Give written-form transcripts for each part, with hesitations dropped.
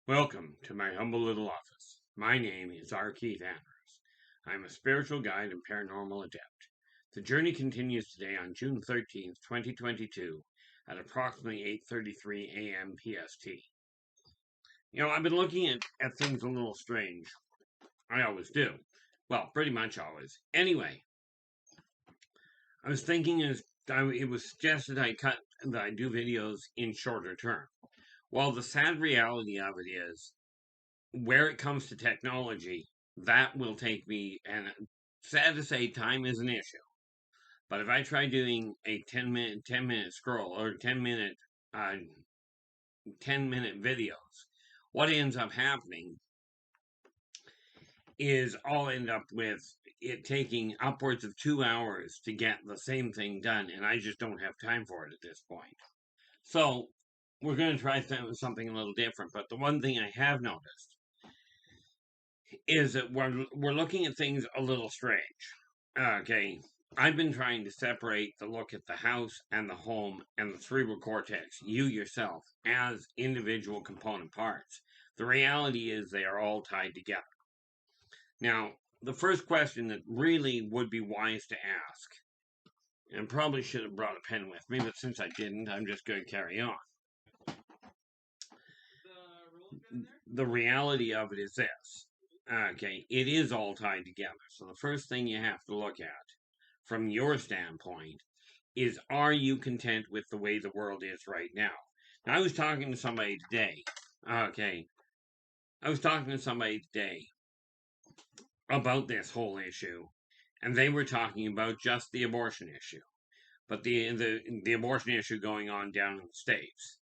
Welcome to my humble little office. My name is R. Keith Andrews. I'm a spiritual guide and paranormal adept. The journey continues today on June 13th, 2022 at approximately 8:33 a.m. PST. I've been looking at things a little strange. I always do. Well, pretty much always. Anyway, I was thinking it was suggested that I do videos in shorter term. Well, the sad reality of it is where it comes to technology, that will take me, and sad to say, time is an issue. But if I try doing a 10-minute scroll or 10-minute videos, what ends up happening is I'll end up with it taking upwards of 2 hours to get the same thing done, and I just don't have time for it at this point. So we're going to try something a little different. But the one thing I have noticed is that we're looking at things a little strange. Okay, I've been trying to separate the look at the house and the home and the cerebral cortex, you yourself, as individual component parts. The reality is they are all tied together. Now, the first question that really would be wise to ask, and probably should have brought a pen with me, but since I didn't, I'm just going to carry on. The reality of it is this. Okay, it is all tied together. So the first thing you have to look at, from your standpoint, is are you content with the way the world is right now? Now, I was talking to somebody today. Okay, I was talking to somebody today about this whole issue, and they were talking about just the abortion issue, but the abortion issue going on down in the States.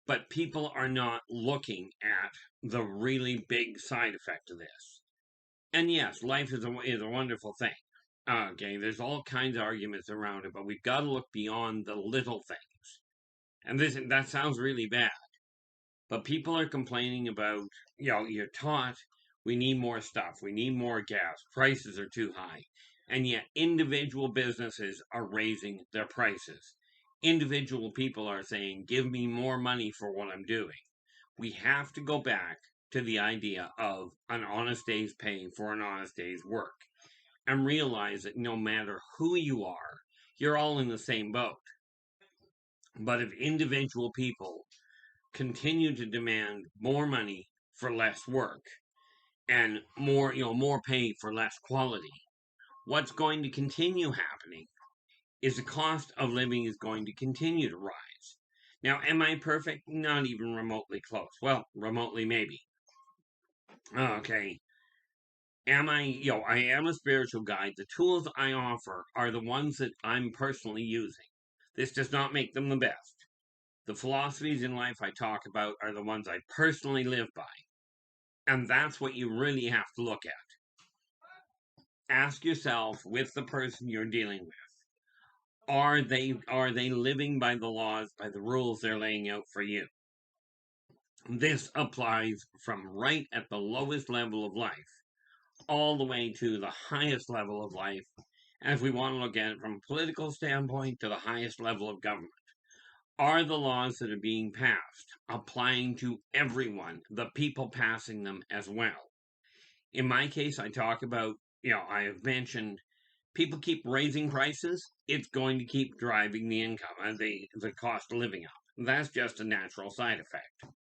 But people are not looking at the really big side effect of this. And yes, life is a wonderful thing. Okay, there's all kinds of arguments around it, but we've got to look beyond the little things. And that sounds really bad. But people are complaining about, you're taught we need more stuff, we need more gas, prices are too high. And yet individual businesses are raising their prices. Individual people are saying, give me more money for what I'm doing. We have to go back to the idea of an honest day's pay for an honest day's work and realize that no matter who you are, you're all in the same boat. But if individual people continue to demand more money for less work and more pay for less quality, what's going to continue happening is the cost of living is going to continue to rise. Now, am I perfect? Not even remotely close. Well, remotely maybe. Okay. I am a spiritual guide. The tools I offer are the ones that I'm personally using. This does not make them the best. The philosophies in life I talk about are the ones I personally live by. And that's what you really have to look at. Ask yourself, with the person you're dealing with, are they living by the laws, by the rules they're laying out for you? This applies from right at the lowest level of life all the way to the highest level of life. And if we want to look at it from a political standpoint, to the highest level of government. Are the laws that are being passed applying to everyone, the people passing them as well? In my case, I talk about, I have mentioned people keep raising prices, it's going to keep driving the income and the cost of living up. That's just a natural side effect.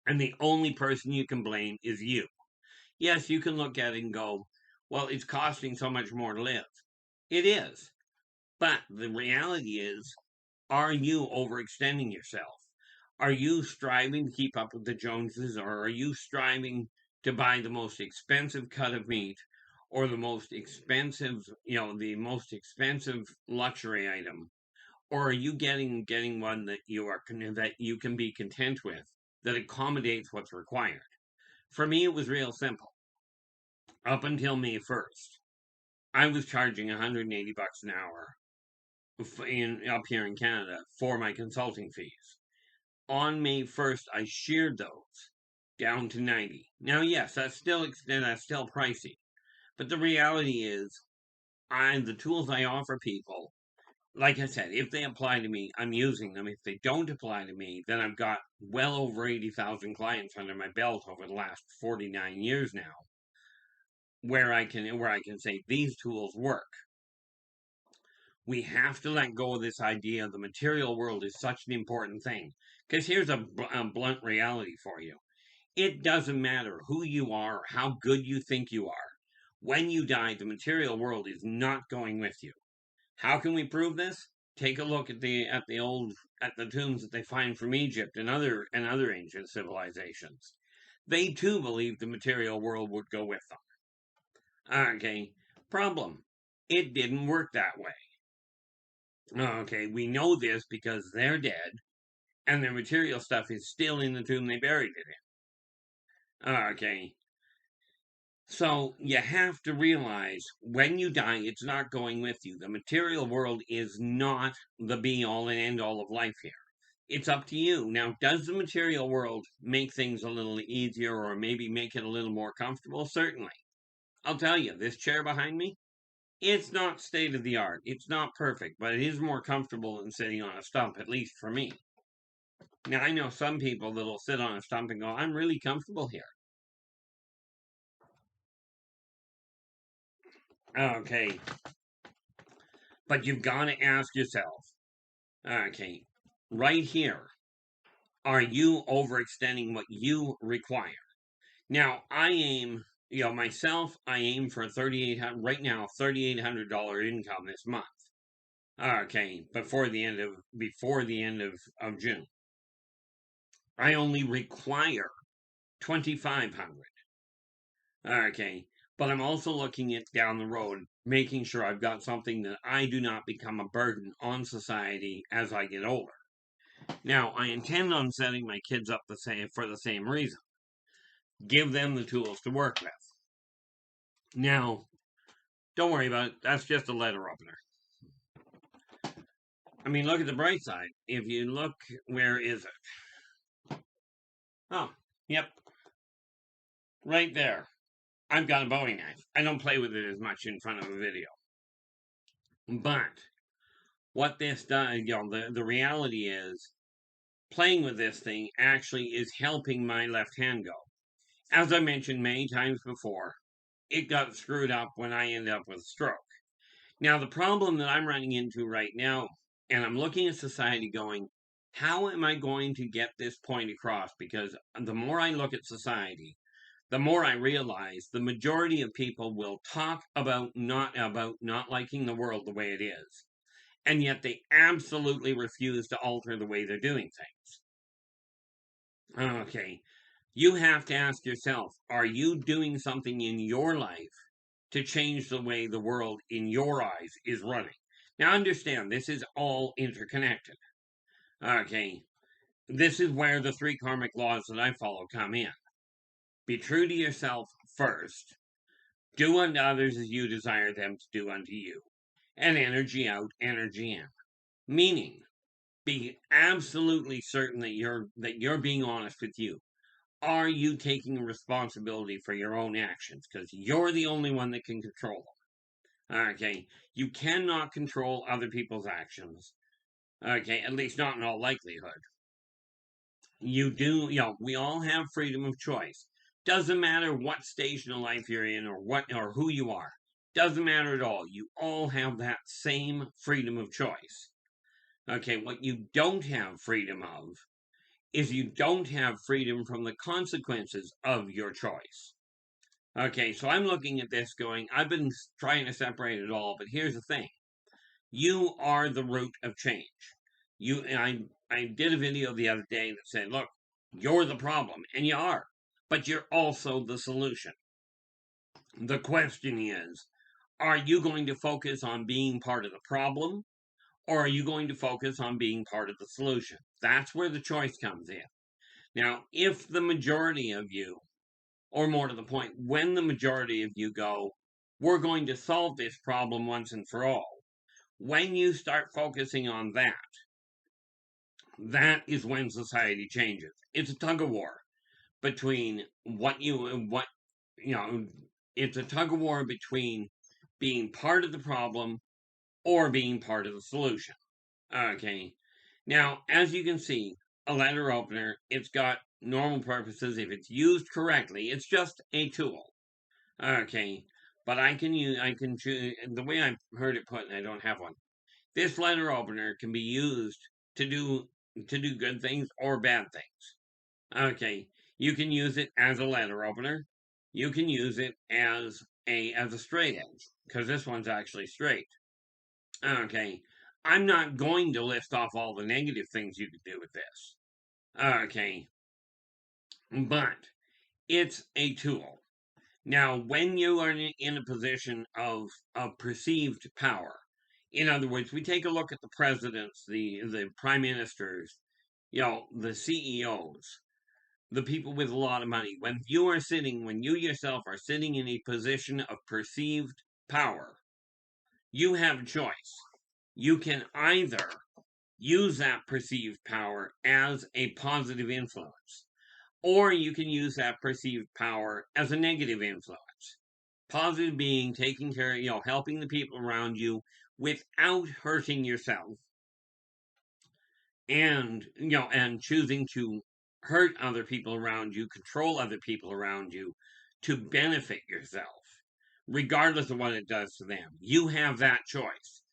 And the only person you can blame is you. Yes, you can look at it and go, well, it's costing so much more to live. It is. But the reality is, are you overextending yourself? Are you striving to keep up with the Joneses, or are you striving to buy the most expensive cut of meat or the most expensive, luxury item? Or are you getting one that you can be content with, that accommodates what's required? For me, it was real simple. Up until May 1st, I was charging $180 an hour up here in Canada for my consulting fees. On May 1st, I sheared those down to 90. Now, yes, that's still pricey, but the reality is, the tools I offer people like I said, if they apply to me, I'm using them. If they don't apply to me, then I've got well over 80,000 clients under my belt over the last 49 years now, where I can say these tools work. We have to let go of this idea the material world is such an important thing. Because here's a blunt reality for you. It doesn't matter who you are or how good you think you are. When you die, the material world is not going with you. How can we prove this? Take a look at the tombs that they find from Egypt and other ancient civilizations. They too believed the material world would go with them. Okay, problem. It didn't work that way. Okay, we know this because they're dead and their material stuff is still in the tomb they buried it in. Okay, so you have to realize when you die, it's not going with you. The material world is not the be all and end all of life here. It's up to you. Now, does the material world make things a little easier or maybe make it a little more comfortable? Certainly. I'll tell you, this chair behind me, it's not state of the art. It's not perfect, but it is more comfortable than sitting on a stump, at least for me. Now, I know some people that'll sit on a stump and go, I'm really comfortable here. Okay. But you've got to ask yourself, okay, right here, are you overextending what you require? Now, I aim, myself, I aim for right now, $3,800 income this month. Okay, before the end of June. I only require 2,500. Okay, but I'm also looking at down the road, making sure I've got something that I do not become a burden on society as I get older. Now, I intend on setting my kids up for the same reason. Give them the tools to work with. Now, don't worry about it. That's just a letter opener. I mean, look at the bright side. If you look, where is it? Oh, yep. Right there. I've got a Bowie knife. I don't play with it as much in front of a video. But what this does, the reality is, playing with this thing actually is helping my left hand go. As I mentioned many times before, it got screwed up when I ended up with a stroke. Now, the problem that I'm running into right now, and I'm looking at society going, how am I going to get this point across? Because the more I look at society, the more I realize the majority of people will talk about not liking the world the way it is. And yet they absolutely refuse to alter the way they're doing things. Okay. You have to ask yourself, are you doing something in your life to change the way the world in your eyes is running? Now understand, this is all interconnected. Okay. This is where the 3 karmic laws that I follow come in. Be true to yourself first. Do unto others as you desire them to do unto you. And energy out, energy in. Meaning, be absolutely certain that you're being honest with you. Are you taking responsibility for your own actions? Because you're the only one that can control them. Okay, you cannot control other people's actions. Okay, at least not in all likelihood. You do, we all have freedom of choice. Doesn't matter what station of life you're in or who you are. Doesn't matter at all. You all have that same freedom of choice. Okay, what you don't have freedom of is you don't have freedom from the consequences of your choice. Okay, so I'm looking at this going, I've been trying to separate it all, but here's the thing. You are the root of change. I did a video the other day that said, look, you're the problem, and you are, but you're also the solution. The question is, are you going to focus on being part of the problem, or are you going to focus on being part of the solution? That's where the choice comes in. Now, if the majority of you, or more to the point, when the majority of you go, we're going to solve this problem once and for all, when you start focusing on that, that is when society changes. It's a tug of war between it's a tug of war between being part of the problem or being part of the solution. Okay. Now, as you can see, a letter opener, it's got normal purposes. If it's used correctly, it's just a tool. Okay. But I can choose, the way I've heard it put, and I don't have one. This letter opener can be used to do good things or bad things. Okay. You can use it as a letter opener. You can use it as a straight edge, because this one's actually straight. Okay. I'm not going to list off all the negative things you could do with this. Okay. But it's a tool. Now, when you are in a position of perceived power, in other words, we take a look at the presidents, the prime ministers, the CEOs, the people with a lot of money. When you yourself are sitting in a position of perceived power, you have a choice. You can either use that perceived power as a positive influence, or you can use that perceived power as a negative influence. Positive being taking care, helping the people around you without hurting yourself, and choosing to hurt other people around you, control other people around you to benefit yourself, regardless of what it does to them. You have that choice.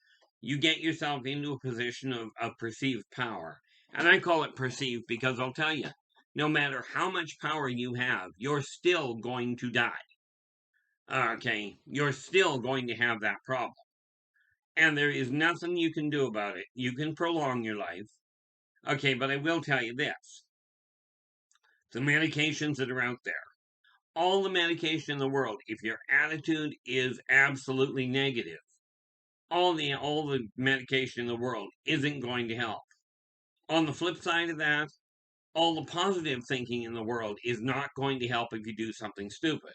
You get yourself into a position of perceived power. And I call it perceived because I'll tell you, no matter how much power you have, you're still going to die. Okay, you're still going to have that problem. And there is nothing you can do about it. You can prolong your life. Okay, but I will tell you this. The medications that are out there, all the medication in the world, if your attitude is absolutely negative, all the medication in the world isn't going to help. On the flip side of that, all the positive thinking in the world is not going to help if you do something stupid.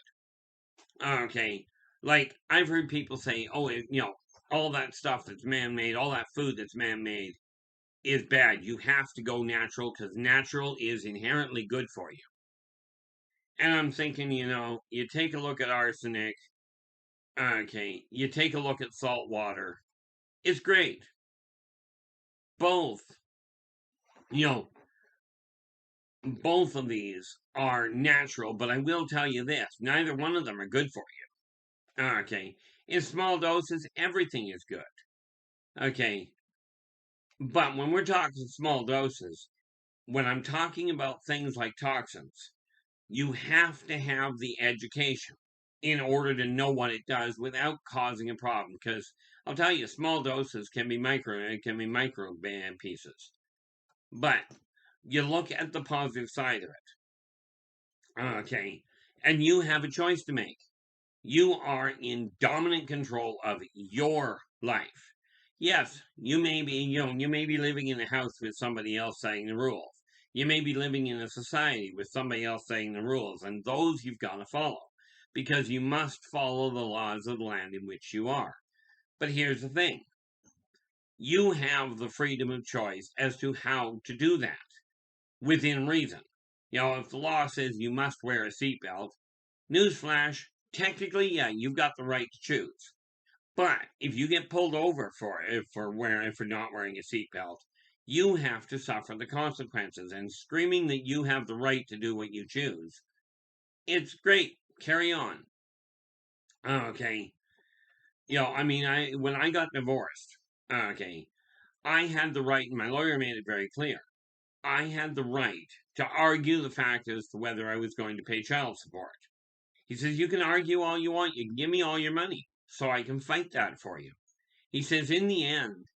Okay, like I've heard people say, "Oh, all that stuff that's man-made, all that food that's man-made is bad. You have to go natural because natural is inherently good for you." And I'm thinking, you take a look at arsenic. Okay, you take a look at salt water. It's great. Both, you know, both of these are natural, but I will tell you this, neither one of them are good for you. Okay. In small doses, everything is good. Okay. But when we're talking small doses, when I'm talking about things like toxins, you have to have the education in order to know what it does without causing a problem. Because I'll tell you, small doses can be micro pieces. But you look at the positive side of it. Okay. And you have a choice to make. You are in dominant control of your life. Yes, you may be living in a house with somebody else saying the rules. You may be living in a society with somebody else saying the rules, and those you've got to follow, because you must follow the laws of the land in which you are. But here's the thing. You have the freedom of choice as to how to do that, within reason. If the law says you must wear a seatbelt, newsflash, technically, yeah, you've got the right to choose. But if you get pulled over for not wearing a seatbelt, you have to suffer the consequences. And screaming that you have the right to do what you choose, it's great. Carry on. Okay. When I got divorced, okay, I had the right, and my lawyer made it very clear, I had the right to argue the fact as to whether I was going to pay child support. He says, you can argue all you want. You can give me all your money so I can fight that for you. He says, in the end,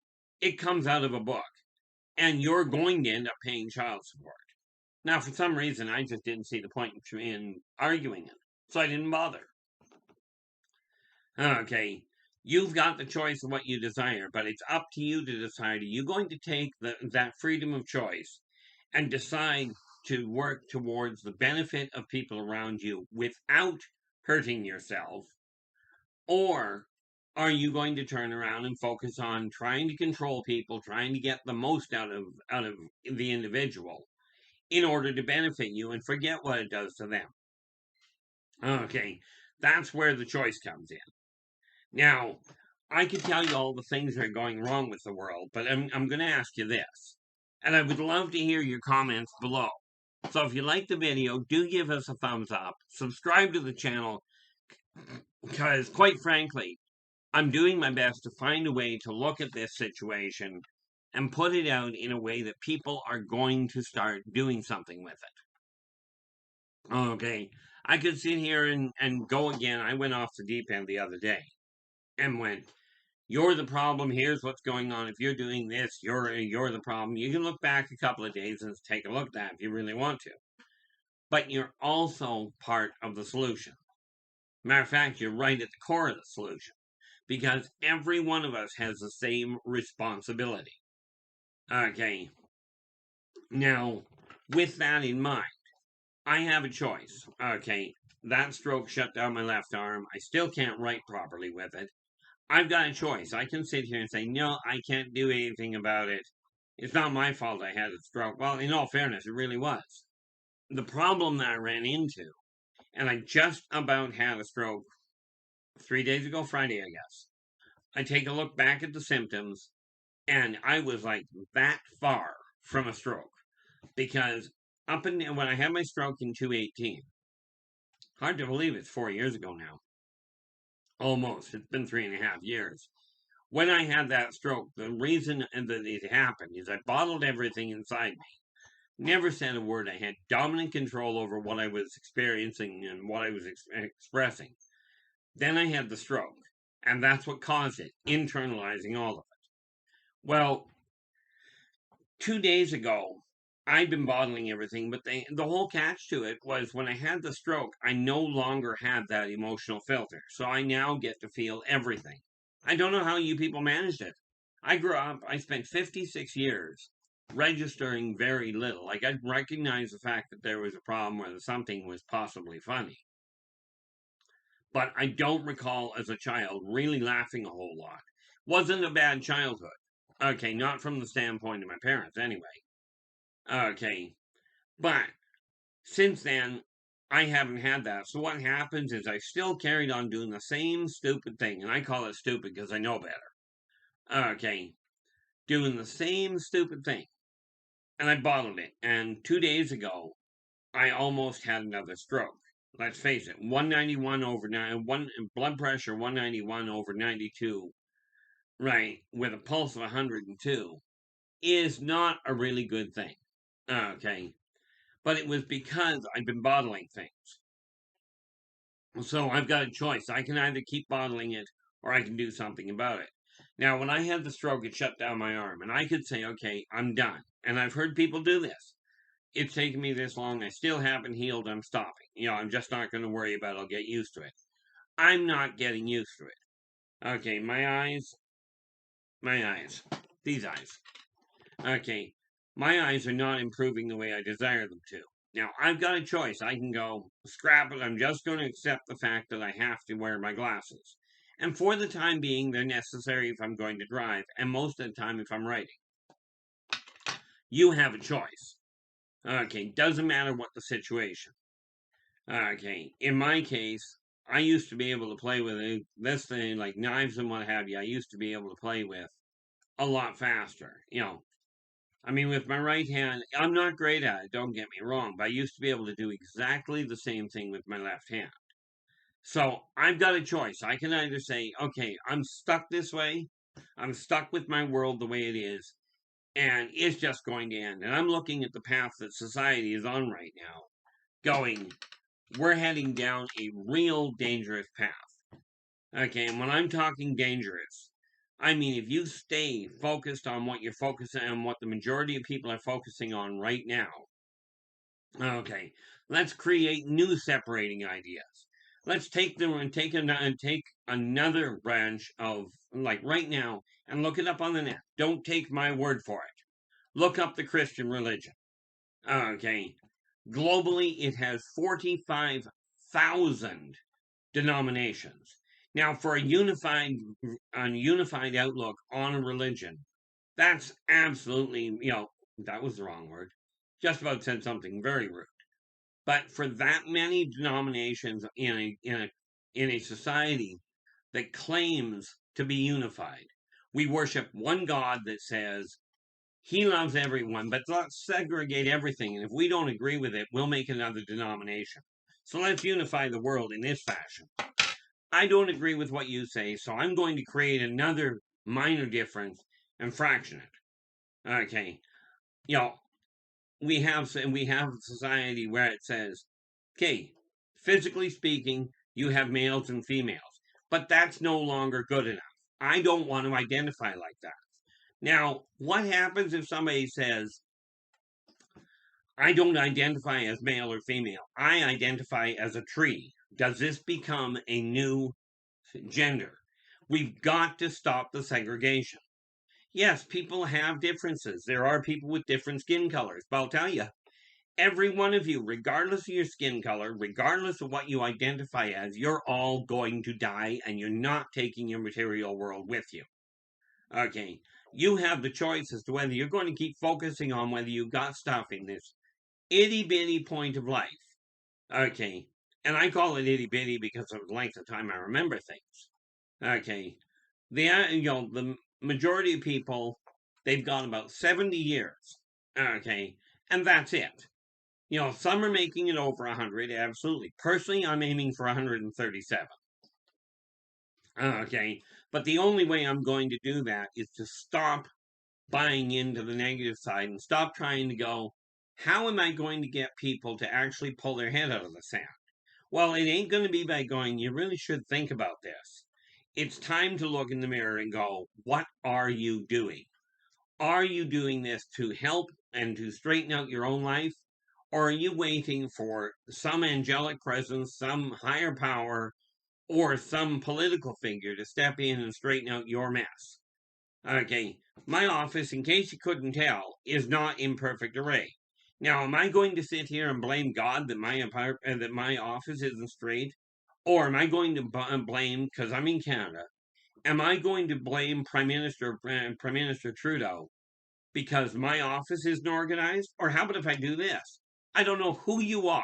it comes out of a book, and you're going to end up paying child support. Now, for some reason, I just didn't see the point in arguing it, so I didn't bother. Okay, you've got the choice of what you desire, but it's up to you to decide. Are you going to take that freedom of choice and decide to work towards the benefit of people around you without hurting yourself? Or are you going to turn around and focus on trying to control people, trying to get the most out of the individual in order to benefit you and forget what it does to them? Okay, that's where the choice comes in. Now, I could tell you all the things that are going wrong with the world, but I'm going to ask you this. And I would love to hear your comments below. So if you like the video, do give us a thumbs up. Subscribe to the channel, because quite frankly, I'm doing my best to find a way to look at this situation and put it out in a way that people are going to start doing something with it. Okay, I could sit here and go again. I went off the deep end the other day and went, you're the problem, here's what's going on. If you're doing this, you're the problem. You can look back a couple of days and take a look at that if you really want to. But you're also part of the solution. Matter of fact, you're right at the core of the solution, because every one of us has the same responsibility. Okay. Now, with that in mind, I have a choice. Okay. That stroke shut down my left arm. I still can't write properly with it. I've got a choice. I can sit here and say, no, I can't do anything about it. It's not my fault I had a stroke. Well, in all fairness, it really was. The problem that I ran into, and I just about had a stroke 3 days ago, Friday, I guess. I take a look back at the symptoms, and I was like that far from a stroke. Because when I had my stroke in 2018, hard to believe it's 4 years ago now. Almost. It's been 3.5 years. When I had that stroke, the reason that it happened is I bottled everything inside me. Never said a word. I had dominant control over what I was experiencing and what I was expressing. Then I had the stroke, and that's what caused it, internalizing all of it. Well, 2 days ago, I'd been bottling everything, but the whole catch to it was when I had the stroke, I no longer had that emotional filter. So I now get to feel everything. I don't know how you people managed it. I grew up, I spent 56 years registering very little. Like, I'd recognize the fact that there was a problem where something was possibly funny. But I don't recall as a child really laughing a whole lot. Wasn't a bad childhood. Okay, not from the standpoint of my parents, anyway. Okay, but since then, I haven't had that. So what happens is I still carried on doing the same stupid thing, and I call it stupid because I know better. Okay, doing the same stupid thing, and I bottled it. And 2 days ago, I almost had another stroke. Let's face it, 191 over 9, blood pressure 191 over 92, right, with a pulse of 102, is not a really good thing. Okay, but it was because I've been bottling things. So I've got a choice. I can either keep bottling it or I can do something about it. Now, when I had the stroke, it shut down my arm, and I could say, okay, I'm done. And I've heard people do this. It's taken me this long. I still haven't healed. I'm stopping. I'm just not going to worry about it. I'll get used to it. I'm not getting used to it. Okay, my eyes, these eyes. Okay, my eyes are not improving the way I desire them to. Now, I've got a choice. I can go, scrap it. I'm just going to accept the fact that I have to wear my glasses. And for the time being, they're necessary if I'm going to drive, and most of the time if I'm writing. You have a choice. Okay, doesn't matter what the situation. Okay, in my case, I used to be able to play with this thing, like knives and what have you, I used to be able to play with a lot faster. I mean, with my right hand, I'm not great at it, don't get me wrong, but I used to be able to do exactly the same thing with my left hand. So I've got a choice. I can either say, okay, I'm stuck this way, I'm stuck with my world the way it is, and it's just going to end. And I'm looking at the path that society is on right now, going, we're heading down a real dangerous path. Okay, and when I'm talking dangerous, I mean, if you stay focused on what you're focusing on, what the majority of people are focusing on right now, okay, let's create new separating ideas. Let's take them and take another branch of, like right now, and look it up on the net. Don't take my word for it. Look up the Christian religion. Okay, globally, it has 45,000 denominations. Now, for a unified outlook on a religion, that's absolutely, that was the wrong word. Just about said something very rude. But for that many denominations in a society that claims to be unified. We worship one God that says he loves everyone, but let's segregate everything. And if we don't agree with it, we'll make another denomination. So let's unify the world in this fashion. I don't agree with what you say, so I'm going to create another minor difference and fraction it. Okay. You know, we have a society where it says, okay, physically speaking, you have males and females, but that's no longer good enough. I don't want to identify like that. Now, what happens if somebody says, I don't identify as male or female, I identify as a tree? Does this become a new gender? We've got to stop the segregation. Yes, people have differences. There are people with different skin colors, but I'll tell you, every one of you, regardless of your skin color, regardless of what you identify as, you're all going to die, and you're not taking your material world with you. Okay, you have the choice as to whether you're going to keep focusing on whether you got stuff in this itty bitty point of life. Okay, and I call it itty bitty because of the length of time I remember things. Okay, the majority of people, they've got about 70 years. Okay, and that's it. Some are making it over 100, absolutely. Personally, I'm aiming for 137. Okay, but the only way I'm going to do that is to stop buying into the negative side and stop trying to go, how am I going to get people to actually pull their head out of the sand? Well, it ain't going to be by going, you really should think about this. It's time to look in the mirror and go, what are you doing? Are you doing this to help and to straighten out your own life? Or are you waiting for some angelic presence, some higher power, or some political figure to step in and straighten out your mess? Okay, my office, in case you couldn't tell, is not in perfect array. Now, am I going to sit here and blame God that my office isn't straight? Or am I going to blame, because I'm in Canada, am I going to blame Prime Minister Trudeau because my office isn't organized? Or how about if I do this? I don't know who you are.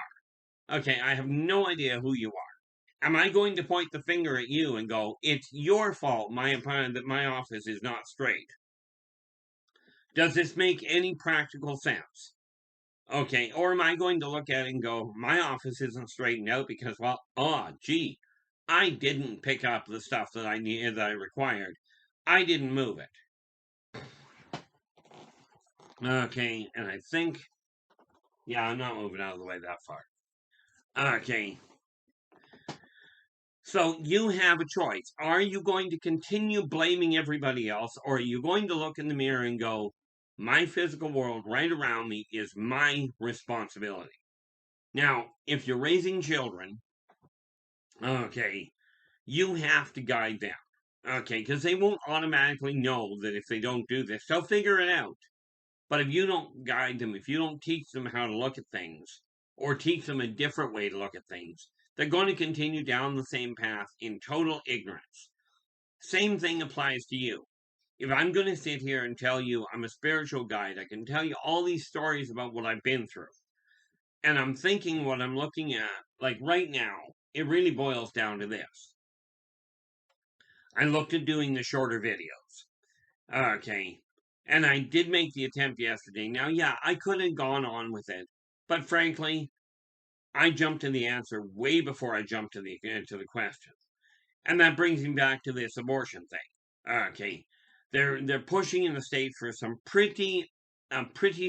Okay, I have no idea who you are. Am I going to point the finger at you and go, it's your fault that my office is not straight? Does this make any practical sense? Okay, or am I going to look at it and go, my office isn't straightened out because, well, gee, I didn't pick up the stuff that I needed, that I required. I didn't move it. Okay, and I think, yeah, I'm not moving out of the way that far. Okay. So you have a choice. Are you going to continue blaming everybody else, or are you going to look in the mirror and go, my physical world right around me is my responsibility? Now, if you're raising children, okay, you have to guide them. Okay, because they won't automatically know that if they don't do this, they'll figure it out. But if you don't guide them, if you don't teach them how to look at things, or teach them a different way to look at things, they're going to continue down the same path in total ignorance. Same thing applies to you. If I'm going to sit here and tell you I'm a spiritual guide, I can tell you all these stories about what I've been through. And I'm thinking what I'm looking at, like right now, it really boils down to this. I looked at doing the shorter videos. Okay. And I did make the attempt yesterday. Now, yeah, I could have gone on with it. But frankly, I jumped to the answer way before I jumped to the question. And that brings me back to this abortion thing. Okay. They're pushing in the state for some pretty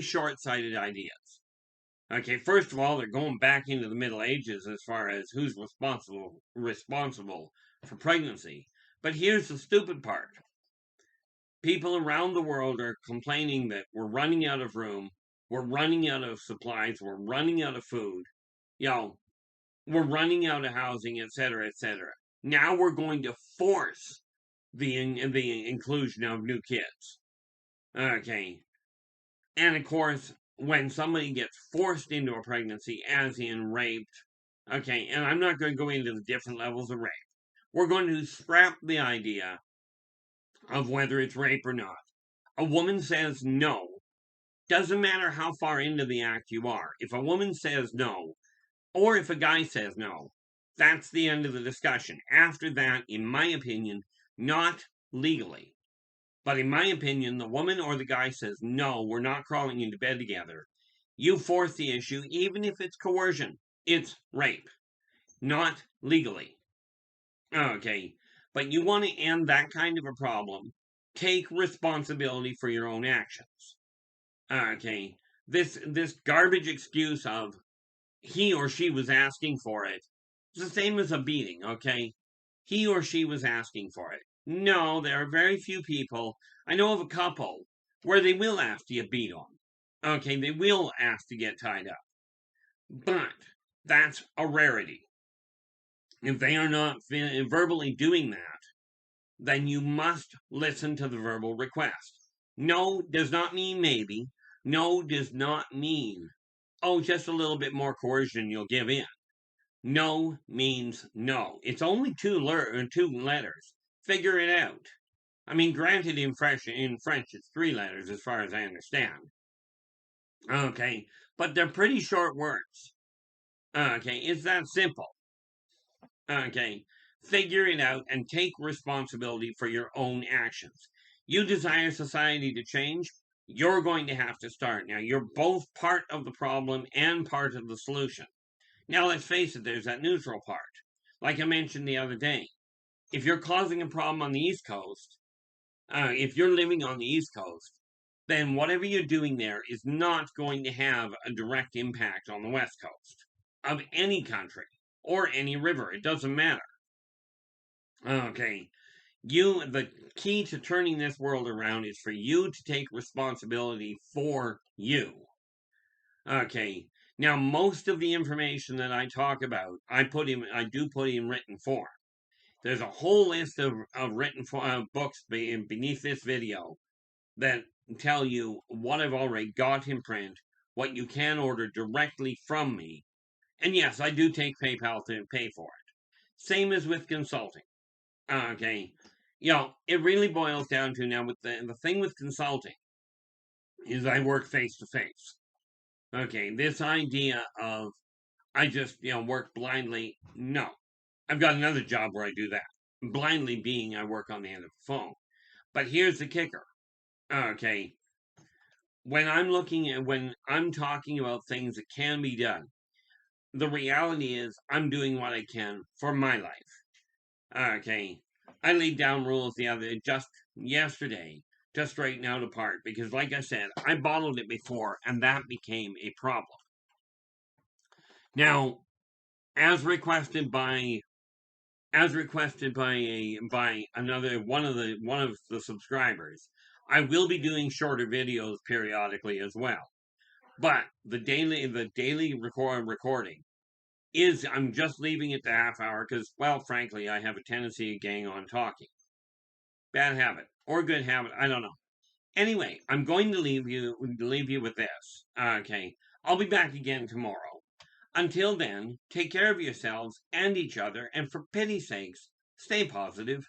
short-sighted ideas. Okay, first of all, they're going back into the Middle Ages as far as who's responsible for pregnancy. But here's the stupid part. People around the world are complaining that we're running out of room, we're running out of supplies, we're running out of food, we're running out of housing, etc., etc. Now we're going to force the inclusion of new kids. Okay. And of course, when somebody gets forced into a pregnancy, as in raped, okay, and I'm not going to go into the different levels of rape. We're going to scrap the idea of whether it's rape or not. A woman says no. Doesn't matter how far into the act you are. If a woman says no, or if a guy says no, that's the end of the discussion. After that, in my opinion, not legally. But in my opinion, the woman or the guy says, no, we're not crawling into bed together. You force the issue, even if it's coercion. It's rape. Not legally. Okay. But you want to end that kind of a problem. Take responsibility for your own actions. Okay. This garbage excuse of he or she was asking for it. It's the same as a beating, okay? He or she was asking for it. No, there are very few people. I know of a couple where they will ask to get beat on. Okay, they will ask to get tied up. But that's a rarity. If they are not verbally doing that, then you must listen to the verbal request. No does not mean maybe. No does not mean, oh, just a little bit more coercion, you'll give in. No means no. It's only two letters. Figure it out. I mean, granted, in French, it's 3 letters, as far as I understand. Okay, but they're pretty short words. Okay, it's that simple. Okay, figure it out and take responsibility for your own actions. You desire society to change, you're going to have to start. Now, you're both part of the problem and part of the solution. Now, let's face it, there's that neutral part. Like I mentioned the other day, if you're causing a problem on the East Coast, if you're living on the East Coast, then whatever you're doing there is not going to have a direct impact on the West Coast of any country or any river. It doesn't matter. Okay. The key to turning this world around is for you to take responsibility for you. Okay. Now, most of the information that I talk about, I do put in written form. There's a whole list of written books beneath this video that tell you what I've already got in print, what you can order directly from me. And yes, I do take PayPal to pay for it. Same as with consulting. Okay. It really boils down to now with the thing with consulting is I work face to face. Okay, this idea of I just, work blindly, no. I've got another job where I do that. Blindly being I work on the end of the phone. But here's the kicker. Okay. When I'm talking about things that can be done, the reality is I'm doing what I can for my life. Okay. I laid down rules just yesterday to straighten out a part because, like I said, I bottled it before and that became a problem. Now, as requested by another one of the subscribers, I will be doing shorter videos periodically as well. But the daily recording is I'm just leaving it to half hour because, well, frankly, I have a tendency to gang on talking. Bad habit or good habit, I don't know. Anyway, I'm going to leave you with this. Okay, I'll be back again tomorrow. Until then, take care of yourselves and each other, and for pity's sakes, stay positive.